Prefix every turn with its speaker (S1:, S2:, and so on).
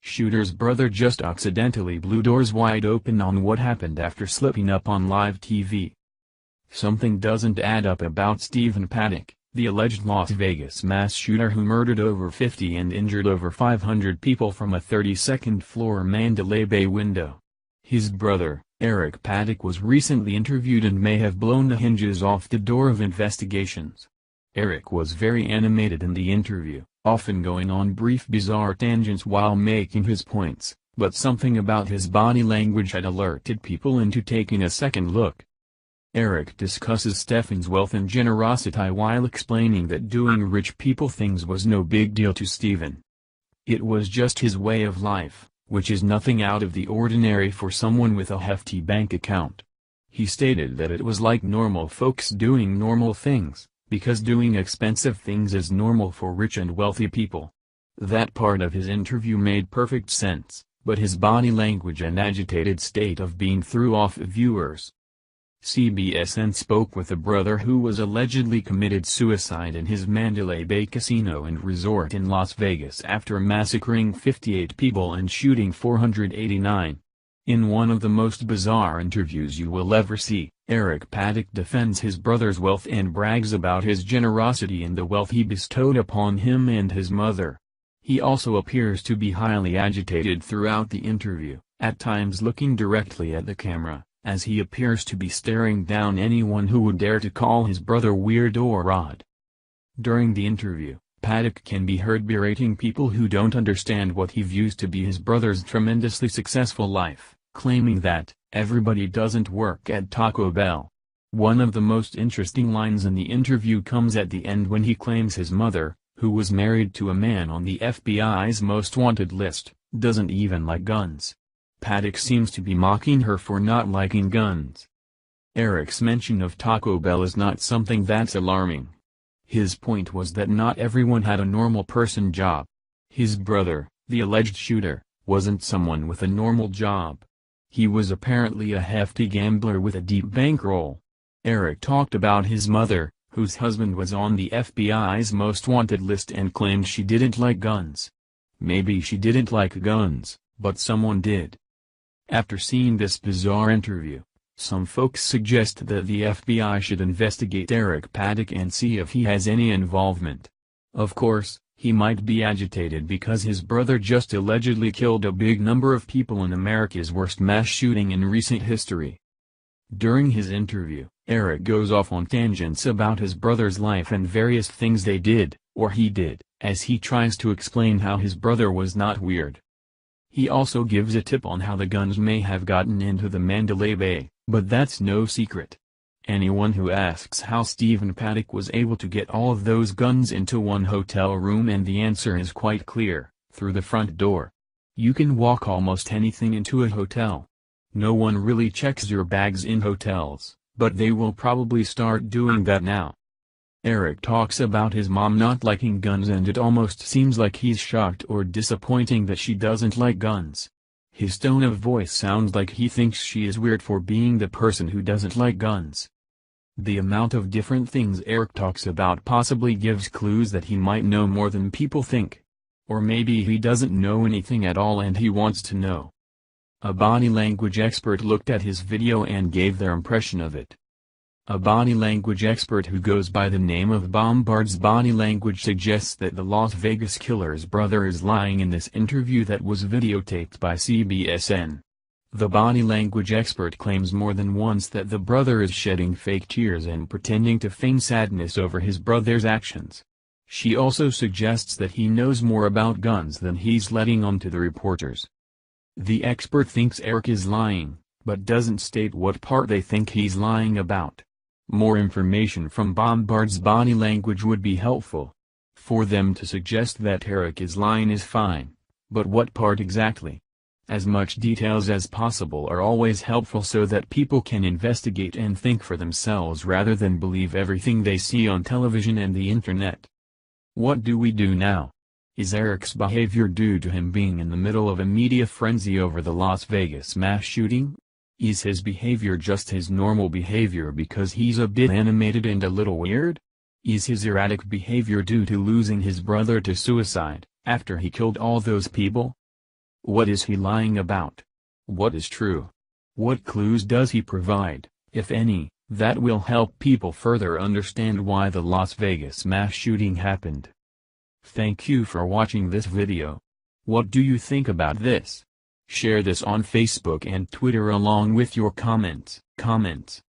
S1: Shooter's brother just accidentally blew doors wide open on what happened after slipping up on live TV. Something doesn't add up about Stephen Paddock, the alleged Las Vegas mass shooter who murdered over 50 and injured over 500 people from a 32nd floor Mandalay Bay window. His brother, Eric Paddock, was recently interviewed and may have blown the hinges off the door of investigations. Eric was very animated in the interview, often going on brief bizarre tangents while making his points, but something about his body language had alerted people into taking a second look. Eric discusses Stefan's wealth and generosity while explaining that doing rich people things was no big deal to Stephen. It was just his way of life, which is nothing out of the ordinary for someone with a hefty bank account. He stated that it was like normal folks doing normal things, because doing expensive things is normal for rich and wealthy people. That part of his interview made perfect sense, but his body language and agitated state of being threw off viewers. CBSN spoke with a brother who was allegedly committed suicide in his Mandalay Bay casino and resort in Las Vegas after massacring 58 people and shooting 489. In one of the most bizarre interviews you will ever see, Eric Paddock defends his brother's wealth and brags about his generosity and the wealth he bestowed upon him and his mother. He also appears to be highly agitated throughout the interview, at times looking directly at the camera, as he appears to be staring down anyone who would dare to call his brother weird or odd. During the interview, Paddock can be heard berating people who don't understand what he views to be his brother's tremendously successful life, claiming that everybody doesn't work at Taco Bell. One of the most interesting lines in the interview comes at the end when he claims his mother, who was married to a man on the FBI's most wanted list, doesn't even like guns. Paddock seems to be mocking her for not liking guns. Eric's mention of Taco Bell is not something that's alarming. His point was that not everyone had a normal person job. His brother, the alleged shooter, wasn't someone with a normal job. He was apparently a hefty gambler with a deep bankroll. Eric talked about his mother, whose husband was on the FBI's most wanted list, and claimed she didn't like guns. Maybe she didn't like guns, but someone did. After seeing this bizarre interview, some folks suggest that the FBI should investigate Eric Paddock and see if he has any involvement. Of course, he might be agitated because his brother just allegedly killed a big number of people in America's worst mass shooting in recent history. During his interview, Eric goes off on tangents about his brother's life and various things they did, or he did, as he tries to explain how his brother was not weird. He also gives a tip on how the guns may have gotten into the Mandalay Bay, but that's no secret. Anyone who asks how Stephen Paddock was able to get all of those guns into one hotel room, and the answer is quite clear: through the front door. You can walk almost anything into a hotel. No one really checks your bags in hotels, but they will probably start doing that now. Eric talks about his mom not liking guns, and it almost seems like he's shocked or disappointing that she doesn't like guns. His tone of voice sounds like he thinks she is weird for being the person who doesn't like guns. The amount of different things Eric talks about possibly gives clues that he might know more than people think. Or maybe he doesn't know anything at all and he wants to know. A body language expert looked at his video and gave their impression of it. A body language expert who goes by the name of Bombard's Body Language suggests that the Las Vegas killer's brother is lying in this interview that was videotaped by CBSN. The body language expert claims more than once that the brother is shedding fake tears and pretending to feign sadness over his brother's actions. She also suggests that he knows more about guns than he's letting on to the reporters. The expert thinks Eric is lying, but doesn't state what part they think he's lying about. More information from Bombard's Body Language would be helpful. For them to suggest that Eric is lying is fine, but what part exactly? As much details as possible are always helpful so that people can investigate and think for themselves rather than believe everything they see on television and the internet. What do we do now? Is Eric's behavior due to him being in the middle of a media frenzy over the Las Vegas mass shooting? Is his behavior just his normal behavior because he's a bit animated and a little weird? Is his erratic behavior due to losing his brother to suicide, after he killed all those people? What is he lying about? What is true? What clues does he provide, if any, that will help people further understand why the Las Vegas mass shooting happened? Thank you for watching this video. What do you think about this? Share this on Facebook and Twitter along with your comments.